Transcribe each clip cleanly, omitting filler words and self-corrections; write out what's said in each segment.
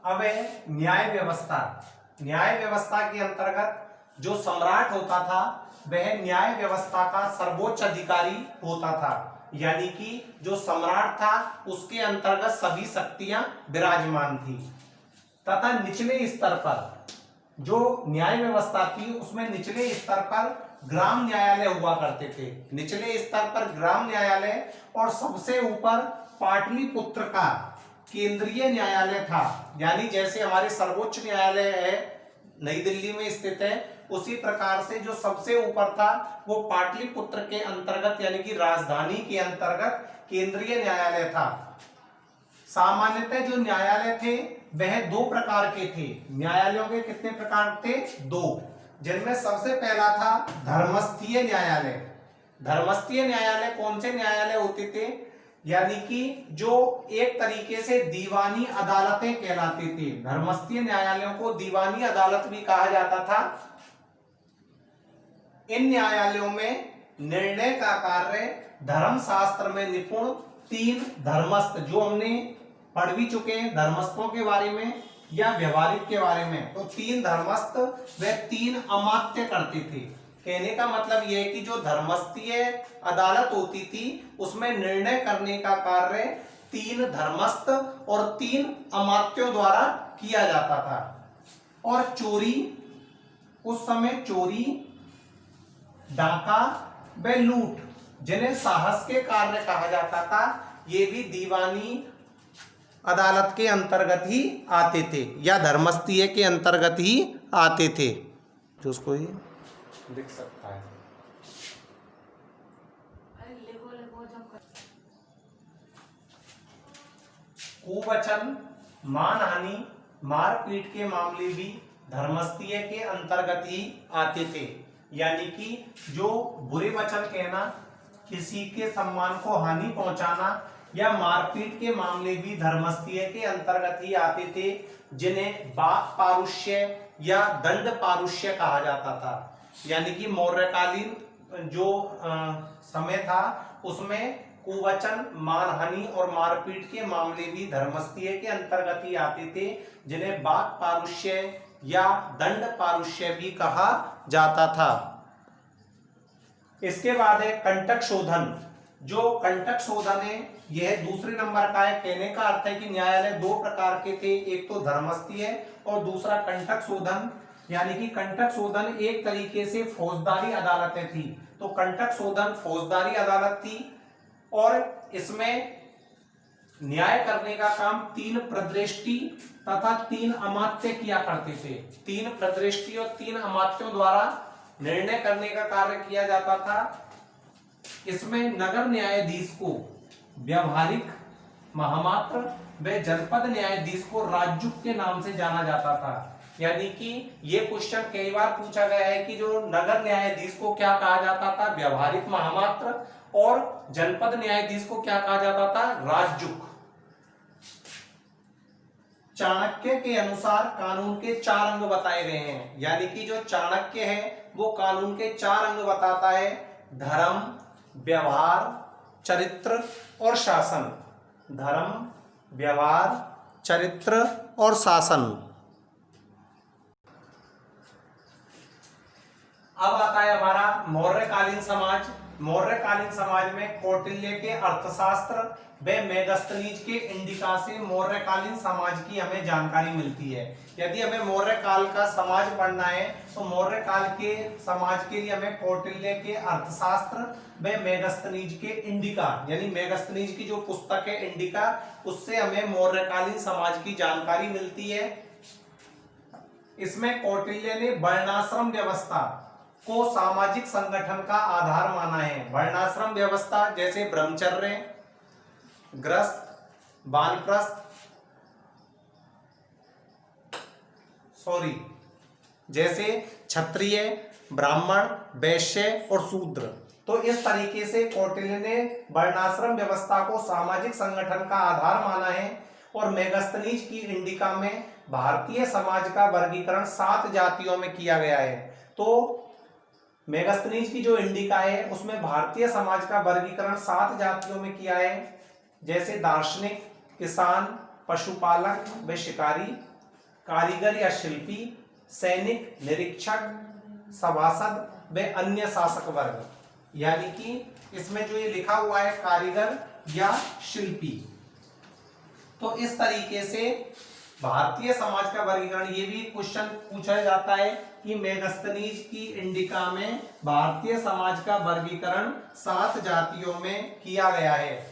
अब है न्याय व्यवस्था। न्याय व्यवस्था के अंतर्गत जो सम्राट होता था वह न्याय व्यवस्था का सर्वोच्च अधिकारी होता था, यानी कि जो सम्राट था उसके अंतर्गत सभी शक्तियां विराजमान थी। तथा निचले स्तर पर जो न्याय व्यवस्था थी उसमें निचले स्तर पर ग्राम न्यायालय हुआ करते थे। निचले स्तर पर ग्राम न्यायालय और सबसे ऊपर पाटलिपुत्र का केंद्रीय न्यायालय था। यानी जैसे हमारे सर्वोच्च न्यायालय है नई दिल्ली में स्थित है, उसी प्रकार से जो सबसे ऊपर था वो पाटलिपुत्र के अंतर्गत यानी कि राजधानी के अंतर्गत केंद्रीय न्यायालय था। सामान्यतः जो न्यायालय थे वह दो प्रकार के थे। न्यायालयों के कितने प्रकार थे? दो, जिनमें सबसे पहला था धर्मस्थीय न्यायालय। धर्मस्थीय न्यायालय कौन से न्यायालय होते थे? यानी कि जो एक तरीके से दीवानी अदालतें कहलाती थी। धर्मस्थीय न्यायालयों को दीवानी अदालत भी कहा जाता था। इन न्यायालयों में निर्णय का कार्य धर्मशास्त्र में निपुण तीन धर्मस्थ, जो हमने पढ़ भी चुके हैं धर्मस्थों के बारे में या व्यवहारिक के बारे में, तो तीन धर्मस्थ व तीन अमात्य करते थे। कहने का मतलब यह है कि जो धर्मस्थीय अदालत होती थी उसमें निर्णय करने का कार्य तीन धर्मस्थ और तीन अमात्यों द्वारा किया जाता था। और चोरी, उस समय चोरी, डाका व लूट, जिन्हें साहस के कार्य कहा जाता था, ये भी दीवानी अदालत के अंतर्गत ही आते थे या धर्मस्थीय के अंतर्गत ही आते थे। जो उसको ही दिख सकता है। कुवचन, मानहानि, मारपीट के मामले भी धर्मस्थीय के अंतर्गत ही आते थे। यानी कि जो बुरे वचन कहना, किसी के सम्मान को हानि पहुंचाना या मारपीट के मामले भी धर्मस्थीय के अंतर्गत ही आते थे, जिन्हें वाक पारुष्य या दंड पारुष्य कहा जाता था। यानी कि मौर्यकालीन जो समय था उसमें कुवचन, मानहानि और मारपीट के मामले भी धर्मस्थीय के अंतर्गत ही आते थे, जिन्हें वाक पारुष्य या दंड पारुष्य भी कहा जाता था। इसके बाद है कंटक शोधन। जो कंटक शोधन है यह दूसरे नंबर का है। कहने का अर्थ है कि न्यायालय दो प्रकार के थे, एक तो धर्मस्थीय और दूसरा कंटक शोधन। यानी कि कंटक शोधन एक तरीके से फौजदारी अदालतें थी, तो कंटक शोधन फौजदारी अदालत थी और इसमें न्याय करने का काम तीन प्रदृष्टि तथा तीन अमात्य किया करते थे। तीन प्रदृष्टि और तीन अमात्यों द्वारा निर्णय करने का कार्य किया जाता था। इसमें नगर न्यायाधीश को व्यवहारिक महामात्र व जनपद न्यायाधीश को राजयुक्त के नाम से जाना जाता था। यानी कि ये क्वेश्चन कई बार पूछा गया है कि जो नगर न्यायाधीश को क्या कहा जाता था? व्यवहारिक महामात्र, और जनपद न्यायाधीश को क्या कहा जाता था? राजयुक्त। चाणक्य के अनुसार कानून के चार अंग बताए गए हैं। यानी कि जो चाणक्य है वो कानून के चार अंग बताता है: धर्म, व्यवहार, चरित्र और शासन। धर्म, व्यवहार, चरित्र और शासन। अब आता है हमारा मौर्यकालीन समाज। मौर्यकालीन समाज में कौटिल्य के अर्थशास्त्र व मेगस्थनीज के इंडिका से मौर्यकालीन समाज की हमें जानकारी मिलती है। यदि हमें मौर्य काल का समाज पढ़ना है तो मौर्य काल के समाज के लिए हमें कौटिल्य के अर्थशास्त्र व मेगस्थनीज के इंडिका, यानी मेगस्थनीज की जो पुस्तक है इंडिका, उससे हमें मौर्यकालीन समाज की जानकारी मिलती है। इसमें कौटिल्य ने वर्णाश्रम व्यवस्था को सामाजिक संगठन का आधार माना है। वर्णाश्रम व्यवस्था जैसे ब्रह्मचर्य, गृहस्थ, वानप्रस्थ, जैसे क्षत्रिय, ब्राह्मण, वैश्य और शूद्र। तो इस तरीके से कौटिल्य ने वर्णाश्रम व्यवस्था को सामाजिक संगठन का आधार माना है। और मेगस्थनीज की इंडिका में भारतीय समाज का वर्गीकरण 7 जातियों में किया गया है। तो मेगस्थनीज की जो इंडिका है उसमें भारतीय समाज का वर्गीकरण 7 जातियों में किया है, जैसे दार्शनिक, किसान, पशुपालक व शिकारी, कारीगर या शिल्पी, सैनिक, निरीक्षक, सभासद व अन्य शासक वर्ग। यानी कि इसमें जो ये लिखा हुआ है कारीगर या शिल्पी, तो इस तरीके से भारतीय समाज का वर्गीकरण, ये भी क्वेश्चन पूछा जाता है कि मेगस्थनीज की इंडिका में भारतीय समाज का वर्गीकरण 7 जातियों में किया गया है।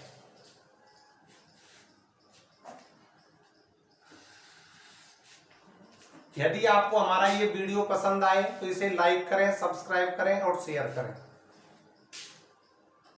यदि आपको हमारा ये वीडियो पसंद आए तो इसे लाइक करें, सब्सक्राइब करें और शेयर करें।